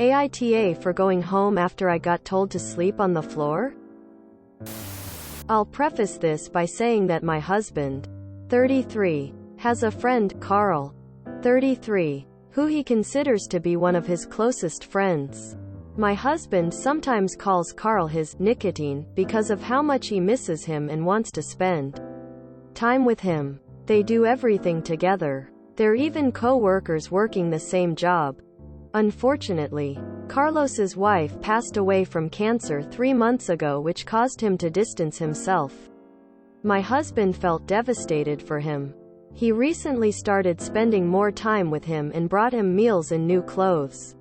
AITA for going home after I got told to sleep on the floor? I'll preface this by saying that my husband, 33, has a friend, Carl, 33, who he considers to be one of his closest friends. My husband sometimes calls Carl his nicotine because of how much he misses him and wants to spend time with him. They do everything together. They're even co-workers working the same job. Unfortunately, Carlos's wife passed away from cancer 3 months ago, which caused him to distance himself. My husband felt devastated for him. He recently started spending more time with him and brought him meals and new clothes.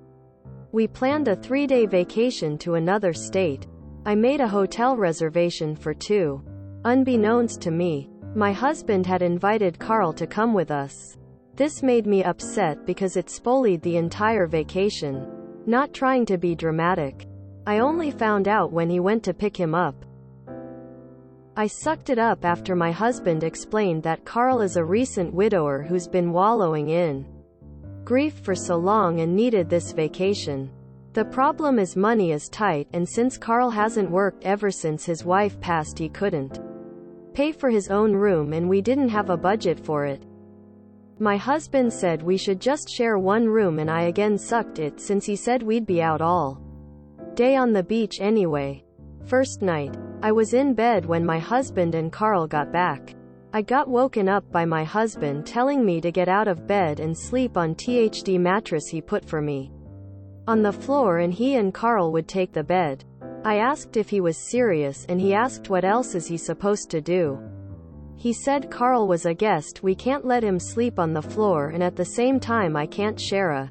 We planned a 3-day vacation to another state. I made a hotel reservation for 2. Unbeknownst to me, my husband had invited Carl to come with us. This made me upset because it spoiled the entire vacation. Not trying to be dramatic. I only found out when he went to pick him up. I sucked it up after my husband explained that Carl is a recent widower who's been wallowing in grief for so long and needed this vacation. The problem is money is tight, and since Carl hasn't worked ever since his wife passed, he couldn't pay for his own room and we didn't have a budget for it. My husband said we should just share one room, and I again sucked it since he said we'd be out all day on the beach anyway. First night, I was in bed when my husband and Carl got back. I got woken up by my husband telling me to get out of bed and sleep on THD mattress he put for me on the floor, and he and Carl would take the bed. I asked if he was serious, and he asked what else is he supposed to do. He said Carl was a guest, we can't let him sleep on the floor, and at the same time I can't share a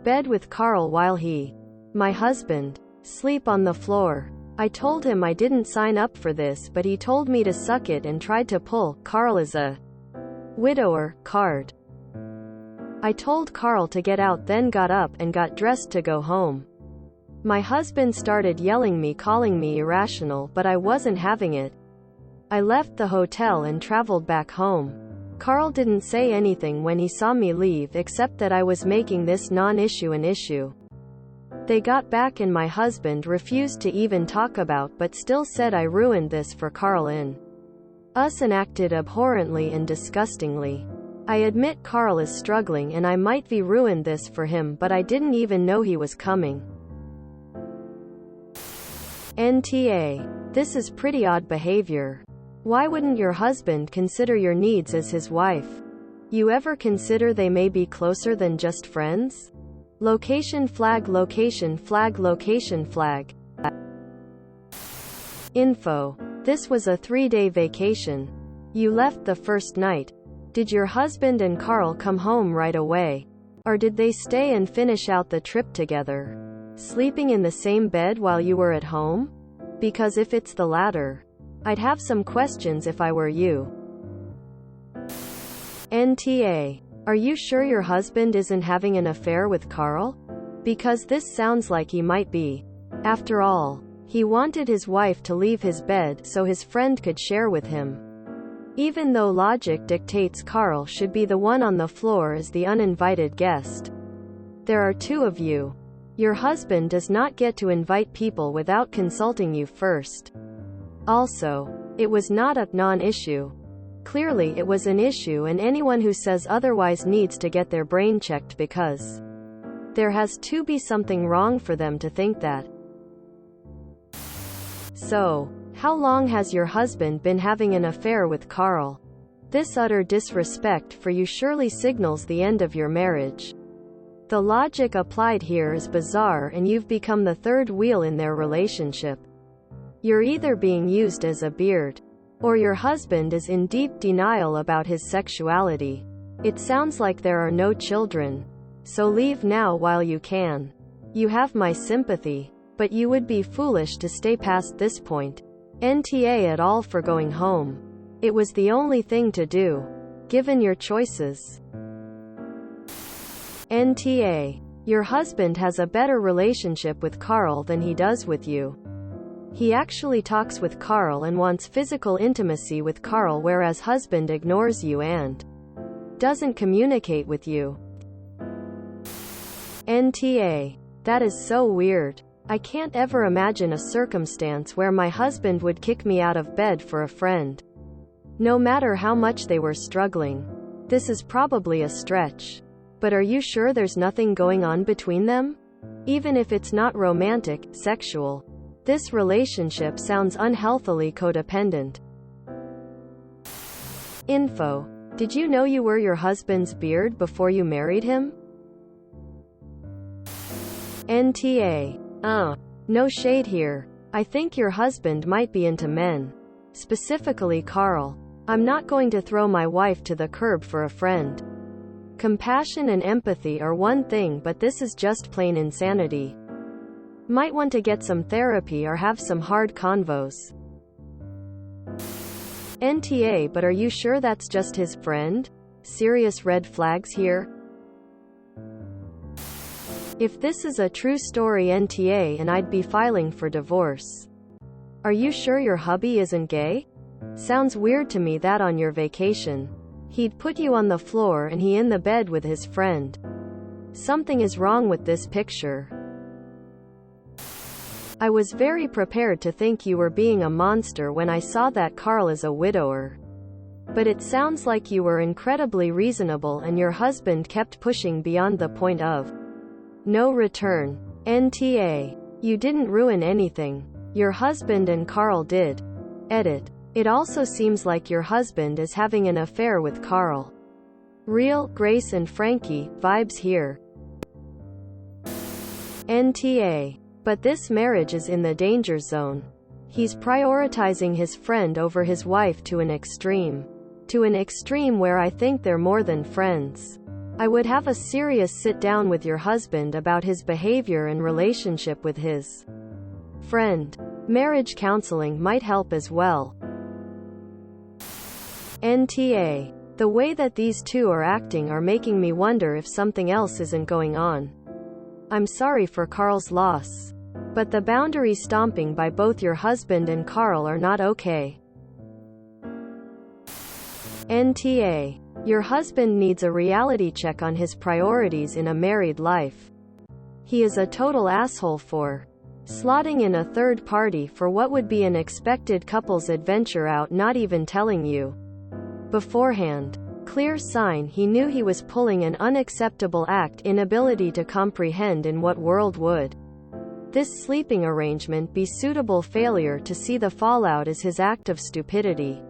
bed with Carl while he, my husband, sleep on the floor. I told him I didn't sign up for this, but he told me to suck it and tried to pull Carl is a widower card. I told Carl to get out, then got up and got dressed to go home. My husband started yelling me, calling me irrational, but I wasn't having it. I left the hotel and traveled back home. Carl didn't say anything when he saw me leave, except that I was making this non-issue an issue. They got back and my husband refused to even talk about, but still said I ruined this for Carl in us and acted abhorrently and disgustingly. I admit Carl is struggling and I might be ruined this for him, but I didn't even know he was coming. NTA. This is pretty odd behavior. Why wouldn't your husband consider your needs as his wife? You ever consider they may be closer than just friends? Location flag, location flag, location flag. Info. This was a 3-day vacation. You left the first night. Did your husband and Carl come home right away? Or did they stay and finish out the trip together? Sleeping in the same bed while you were at home? Because if it's the latter, I'd have some questions if I were you. NTA. Are you sure your husband isn't having an affair with Carl? Because this sounds like he might be. After all, he wanted his wife to leave his bed so his friend could share with him. Even though logic dictates Carl should be the one on the floor as the uninvited guest. There are 2 of you. Your husband does not get to invite people without consulting you first. Also, it was not a non-issue. Clearly it was an issue, and anyone who says otherwise needs to get their brain checked, because there has to be something wrong for them to think that. So, how long has your husband been having an affair with Carl? This utter disrespect for you surely signals the end of your marriage. The logic applied here is bizarre, and you've become the third wheel in their relationship. You're either being used as a beard, or your husband is in deep denial about his sexuality. It sounds like there are no children. So leave now while you can. You have my sympathy, but you would be foolish to stay past this point. NTA at all for going home. It was the only thing to do, given your choices. NTA. Your husband has a better relationship with Carl than he does with you. He actually talks with Carl and wants physical intimacy with Carl, whereas husband ignores you and doesn't communicate with you. NTA. That is so weird. I can't ever imagine a circumstance where my husband would kick me out of bed for a friend. No matter how much they were struggling. This is probably a stretch. But are you sure there's nothing going on between them? Even if it's not romantic, sexual. This relationship sounds unhealthily codependent. Info. Did you know you were your husband's beard before you married him? NTA. No shade here. I think your husband might be into men. Specifically Carl. I'm not going to throw my wife to the curb for a friend. Compassion and empathy are one thing, but this is just plain insanity. Might want to get some therapy or have some hard convos. NTA. But are you sure that's just his friend? Serious red flags here. If this is a true story, NTA, and I'd be filing for divorce. Are you sure your hubby isn't gay? Sounds weird to me that on your vacation, he'd put you on the floor and he in the bed with his friend. Something is wrong with this picture. I was very prepared to think you were being a monster when I saw that Carl is a widower. But it sounds like you were incredibly reasonable and your husband kept pushing beyond the point of no return. NTA. You didn't ruin anything. Your husband and Carl did. Edit. It also seems like your husband is having an affair with Carl. Real Grace and Frankie vibes here. NTA. But this marriage is in the danger zone. He's prioritizing his friend over his wife to an extreme. To an extreme where I think they're more than friends. I would have a serious sit down with your husband about his behavior and relationship with his friend. Marriage counseling might help as well. NTA. The way that these two are acting are making me wonder if something else isn't going on. I'm sorry for Carl's loss. But the boundary stomping by both your husband and Carl are not okay. NTA. Your husband needs a reality check on his priorities in a married life. He is a total asshole for slotting in a third party for what would be an expected couple's adventure out, not even telling you beforehand. Clear sign he knew he was pulling an unacceptable act. Inability to comprehend in what world would this sleeping arrangement be suitable. Failure to see the fallout is his act of stupidity.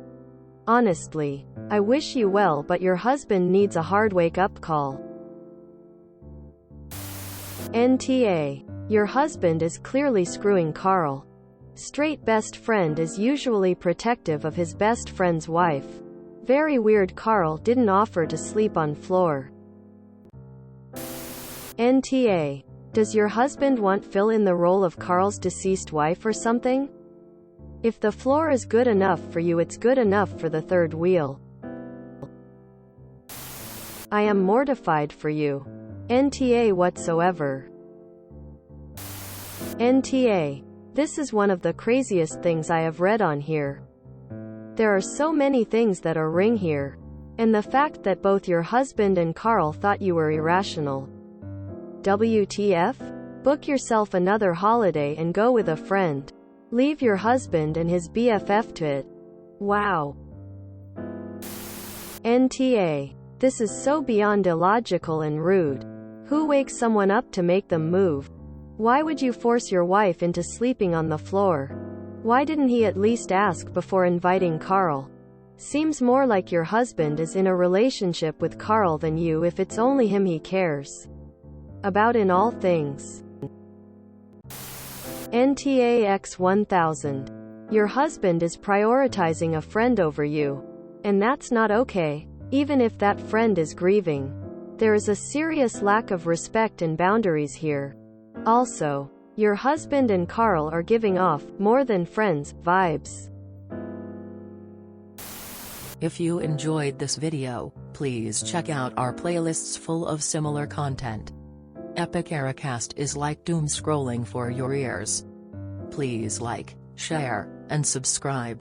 Honestly, I wish you well, but your husband needs a hard wake-up call. NTA. Your husband is clearly screwing Carl. Straight best friend is usually protective of his best friend's wife. Very weird Carl didn't offer to sleep on floor. NTA. Does your husband want fill in the role of Carl's deceased wife or something? If the floor is good enough for you, it's good enough for the third wheel. I am mortified for you. NTA whatsoever. NTA. This is one of the craziest things I have read on here. There are so many things that are ring here. And the fact that both your husband and Carl thought you were irrational. WTF? Book yourself another holiday and go with a friend. Leave your husband and his BFF to it. Wow. NTA. This is so beyond illogical and rude. Who wakes someone up to make them move? Why would you force your wife into sleeping on the floor? Why didn't he at least ask before inviting Carl? Seems more like your husband is in a relationship with Carl than you if it's only him he cares about in all things. NTA X 1000. Your husband is prioritizing a friend over you. And that's not okay. Even if that friend is grieving. There is a serious lack of respect and boundaries here. Also, your husband and Carl are giving off more than friends vibes. If you enjoyed this video, please check out our playlists full of similar content. Epic AITA is like doom scrolling for your ears. Please like, share, and subscribe.